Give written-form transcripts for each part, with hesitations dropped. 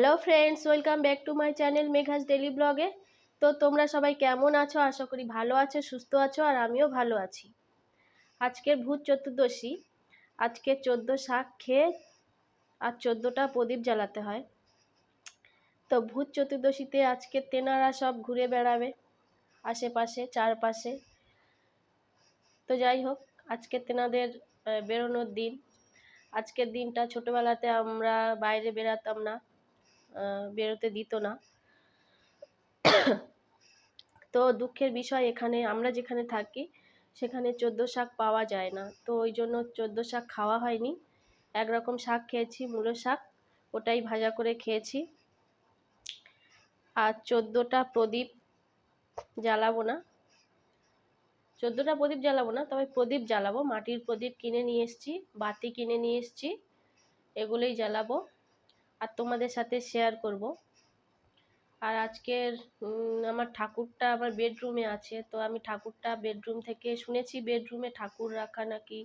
Hello friends, welcome back to my channel Megha's daily ব্লগে। তো তোমরা সবাই কেমন আছো? আশা করি ভালো আছো, সুস্থ আছো, আর আমিও ভালো আছি। আজকের ভূত চতুর্দশী। আজকে 14 শাক খেয়ে আর 14টা প্রদীপ জ্বালাতে হয়। তো ভূত চতুর্দশীতে আজকে তেনারা সব ঘুরে বেড়াবে আশেপাশে চারপাশে। তো যাই হোক, আজকে তেনাদের বেরোনোর দিন। আজকের দিনটা ছোটোবেলাতে আমরা বাইরে বেরাতাম না, বেরোতে দিত না। তো দুঃখের বিষয়, এখানে আমরা যেখানে থাকি সেখানে 14 শাক পাওয়া যায় না, তো ওই জন্য 14 শাক খাওয়া হয়নি। একরকম শাক খেয়েছি, মূলো শাক, ওটাই ভাজা করে খেয়েছি। আর 14টা প্রদীপ জ্বালাবো না, 14টা প্রদীপ জ্বালাবো না, তবে প্রদীপ জ্বালাবো। মাটির প্রদীপ কিনে নিয়ে এসেছি, বাতি কিনে নিয়ে এসেছি, এগুলোই জ্বালাবো আর তোমাদের সাথে শেয়ার করব। আর আজকের আমার ঠাকুরটা আমার বেডরুমে আছে, তো আমি ঠাকুরটা বেডরুম থেকে শুনেছি বেডরুমে ঠাকুর রাখা নাকি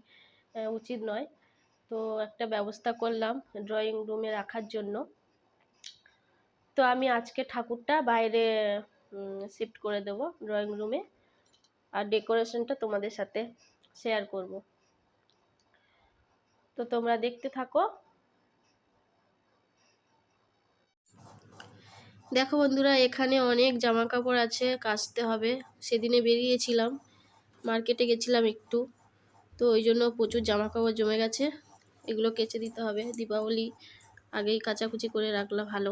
উচিত নয়, তো একটা ব্যবস্থা করলাম ড্রয়িং রুমে রাখার জন্য। তো আমি আজকে ঠাকুরটা বাইরে শিফট করে দেব ড্রয়িং রুমে, আর ডেকোরেশনটা তোমাদের সাথে শেয়ার করব। তো তোমরা দেখতে থাকো। দেখো বন্ধুরা, এখানে অনেক জামা কাপড় আছে, কাচতে হবে। সেদিনে বেরিয়েছিলাম, মার্কেটে গেছিলাম একটু, তো ওই জন্য প্রচুর জামা কাপড় জমে গেছে, এগুলো কেচে দিতে হবে। দীপাবলি আগেই কাচাকুচি করে রাখলে ভালো।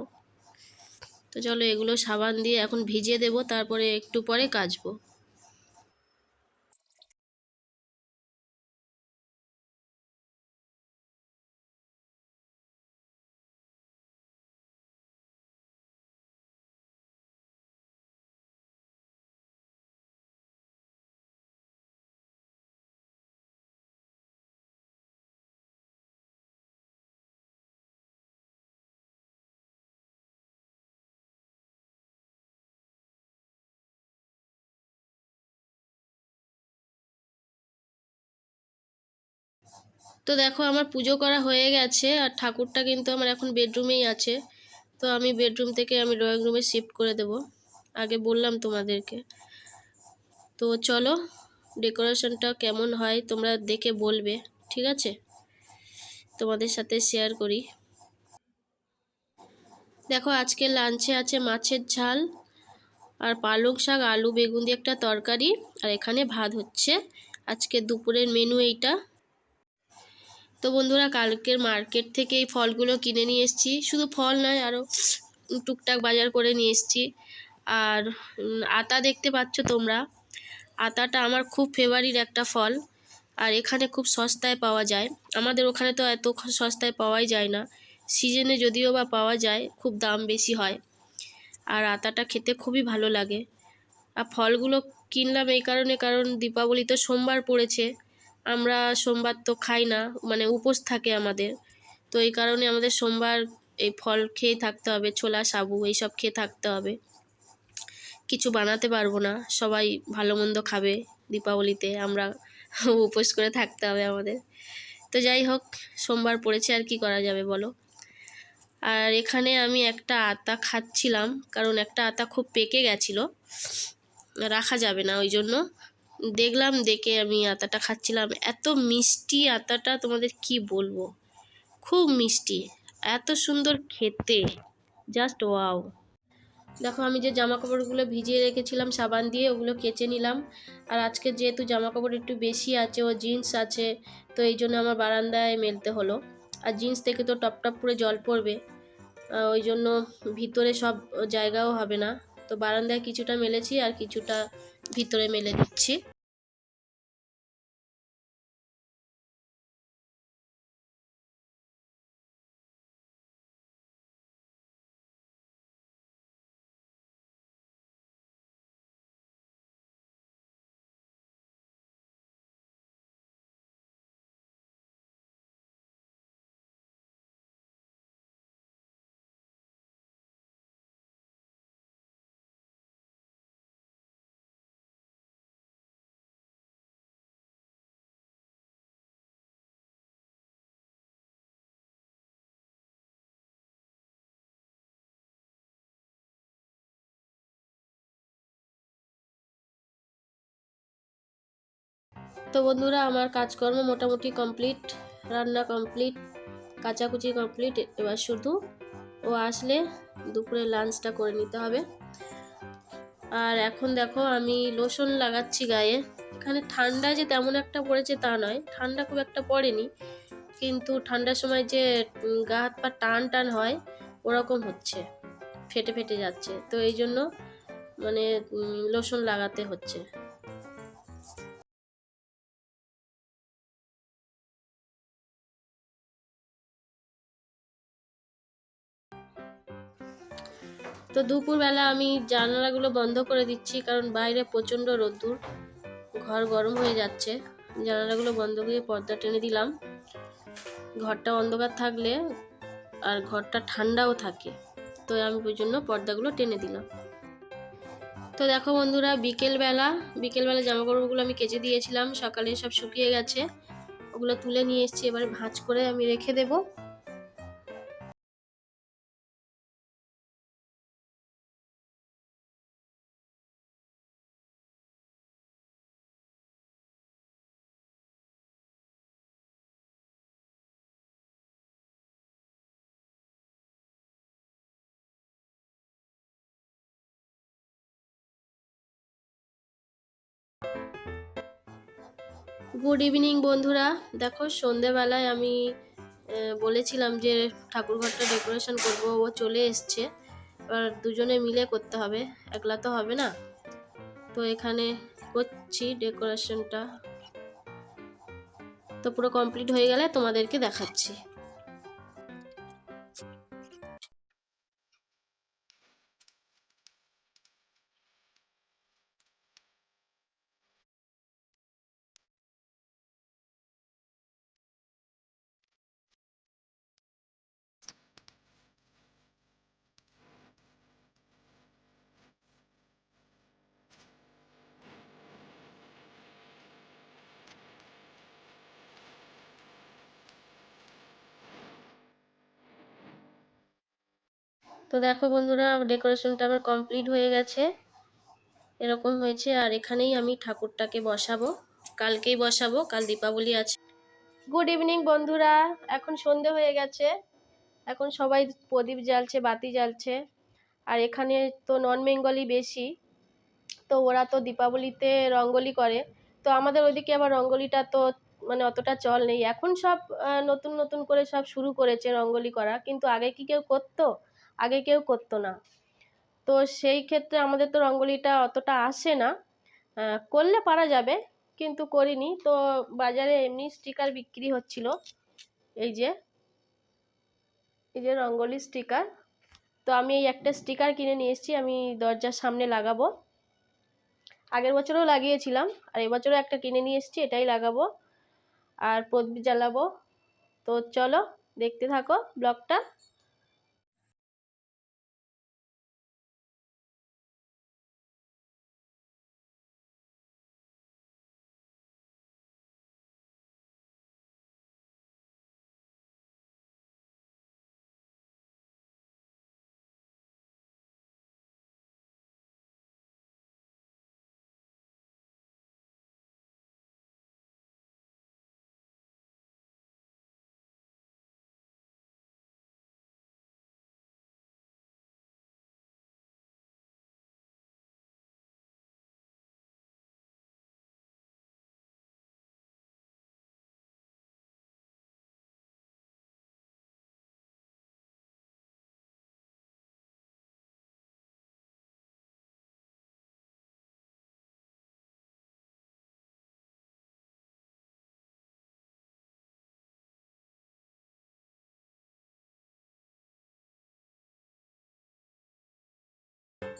তো চলো, এগুলো সাবান দিয়ে এখন ভিজিয়ে দেব, তারপরে একটু পরে কাচবো। তো দেখো, আমার পুজো করা হয়ে গেছে, আর ঠাকুরটা কিন্তু আমার এখন বেডরুমেই আছে। তো আমি বেডরুম থেকে আমি ড্রয়িং রুমে শিফট করে দেব, আগে বললাম তোমাদেরকে। তো চলো, ডেকোরেশনটা কেমন হয় তোমরা দেখে বলবে, ঠিক আছে? তোমাদের সাথে শেয়ার করি। দেখো, আজকে লাঞ্চে আছে মাছের ঝাল আর পালং শাক, আলু বেগুন দিয়ে একটা তরকারি, আর এখানে ভাত হচ্ছে। আজকে দুপুরের মেনু এইটা। তো বন্ধুরা, কালকের মার্কেট থেকে এই ফলগুলো কিনে নিয়ে এসেছি। শুধু ফল নয়, আরও টুকটাক বাজার করে নিয়ে এসেছি। আর আতা দেখতে পাচ্ছ তোমরা, আতাটা আমার খুব ফেভারিট একটা ফল, আর এখানে খুব সস্তায় পাওয়া যায়। আমাদের ওখানে তো এত সস্তায় পাওয়াই যায় না, সিজনে যদিও বা পাওয়া যায়, খুব দাম বেশি হয়। আর আতাটা খেতে খুবই ভালো লাগে। আর ফলগুলো কিনলাম এই কারণে, কারণ দীপাবলি তো সোমবার পড়েছে, আমরা সোমবার তো খাই না, মানে উপোস থাকে আমাদের। তো এই কারণে আমাদের সোমবার এই ফল খেয়ে থাকতে হবে, ছোলা সাবু এইসব খেয়ে থাকতে হবে, কিছু বানাতে পারবো না। সবাই ভালো মন্দ খাবে দীপাবলিতে, আমরা উপোস করে থাকতে হবে আমাদের। তো যাই হোক, সোমবার পড়েছে, আর কি করা যাবে বলো। আর এখানে আমি একটা আতা খাচ্ছিলাম, কারণ একটা আতা খুব পেকে গেছিলো, রাখা যাবে না, ওই জন্য দেখলাম, দেখে আমি আতাটা খাচ্ছিলাম। এত মিষ্টি আতাটা, তোমাদের কি বলবো, খুব মিষ্টি, এত সুন্দর খেতে, জাস্ট ওয়াও। দেখো, আমি যে জামা কাপড়গুলো ভিজিয়ে রেখেছিলাম সাবান দিয়ে, ওগুলো কেচে নিলাম। আর আজকে যেহেতু জামা কাপড় একটু বেশি আছে, ও জিন্স আছে, তো এই জন্য আমার বারান্দায় মেলতে হলো। আর জিন্স থেকে তো টপ টপ করে জল পড়বে, ওই জন্য ভিতরে সব জায়গাও হবে না, তো বারান্দায় কিছুটা মেলেছি আর কিছুটা ভিতরে মেলে দিচ্ছি। তো বন্ধুরা আমার কাজকর্ম মোটামুটি কমপ্লিট, রান্না কমপ্লিট, কাচাকুচি কমপ্লিট। এবার শুধু ও আসলে দুপুরে লাঞ্চটা করে নিতে হবে। আর এখন দেখো আমি লোশন লাগাচ্ছি গায়ে। এখানে ঠান্ডা যে তেমন একটা পড়েছে তা নয়, ঠান্ডা খুব একটা পড়েনি, কিন্তু ঠান্ডার সময় যে গা হাত পা টান টান হয় ওরকম হচ্ছে, ফেটে ফেটে যাচ্ছে। তো এই জন্য মানে লোশন লাগাতে হচ্ছে। তো দুপুরবেলা আমি জানালাগুলো বন্ধ করে দিচ্ছি, কারণ বাইরে প্রচণ্ড রোদ্দুর, ঘর গরম হয়ে যাচ্ছে। জানালাগুলো বন্ধ করে পর্দা টেনে দিলাম। ঘরটা অন্ধকার থাকলে আর ঘরটা ঠান্ডাও থাকে, তো আমি ওই জন্য পর্দাগুলো টেনে দিলাম। তো দেখো বন্ধুরা, বিকেলবেলা জামাকাপড়গুলো আমি কেচে দিয়েছিলাম, সকালে সব শুকিয়ে গেছে, ওগুলো তুলে নিয়ে এসেছি। এবারে ভাঁজ করে আমি রেখে দেবো। গুড ইভিনিং বন্ধুরা। দেখো সন্ধেবেলায় আমি বলেছিলাম যে ঠাকুর ঘরটা ডেকোরেশন করব, ও চলে এসছে। এবার দুজনে মিলে করতে হবে, একলা তো হবে না। তো এখানে করছি ডেকোরেশনটা, তো পুরো কমপ্লিট হয়ে গেলে তোমাদেরকে দেখাচ্ছি। তো দেখো বন্ধুরা, ডেকোরেশনটা আমার কমপ্লিট হয়ে গেছে, এরকম হয়েছে। আর এখানেই আমি ঠাকুরটাকে বসাবো, কালকেই বসাবো, কাল দীপাবলি আছে। গুড ইভিনিং বন্ধুরা, এখন সন্ধে হয়ে গেছে, এখন সবাই প্রদীপ জ্বালছে, বাতি জ্বালছে। আর এখানে তো নন বেঙ্গলি বেশি, তো ওরা তো দীপাবলিতে রঙ্গোলি করে। তো আমাদের ওইদিকে আবার রঙ্গোলিটা তো মানে অতটা চল নেই এখন, সব নতুন নতুন করে সব শুরু করেছে রঙ্গোলি করা, কিন্তু আগে কি কেউ করতো? আগে কেউ করতো না। তো সেই ক্ষেত্রে আমাদের তো রঙ্গোলিটা অতটা আসে না, করলে পারা যাবে, কিন্তু করিনি। তো বাজারে এমনি স্টিকার বিক্রি হচ্ছিল, এই যে রঙ্গোলি স্টিকার। তো আমি এই একটা স্টিকার কিনে নিয়ে এসেছি, আমি দরজার সামনে লাগাবো। আগের বছরও লাগিয়েছিলাম, আর এবছরও একটা কিনে নিয়ে এসেছি, এটাই লাগাবো। আর প্রদীপ জ্বালাবো। তো চলো দেখতে থাকো ব্লগটা।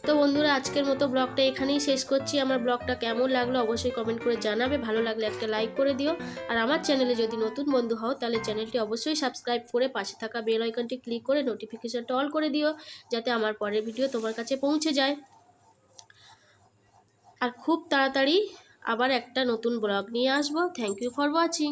তো বন্ধুরা, আজকের মতো ব্লগটা এখানেই শেষ করছি। আমার ব্লগটা কেমন লাগলো অবশ্যই কমেন্ট করে জানাবে, ভালো লাগলে একটা লাইক করে দিও। আর আমার চ্যানেলে যদি নতুন বন্ধু হও তাহলে চ্যানেলটি অবশ্যই সাবস্ক্রাইব করে পাশে থাকা বেল আইকনটি ক্লিক করে নোটিফিকেশনটা অল করে দিও, যাতে আমার পরের ভিডিও তোমার কাছে পৌঁছে যায়। আর খুব তাড়াতাড়ি আবার একটা নতুন ব্লগ নিয়ে আসবো। Thank you for watching.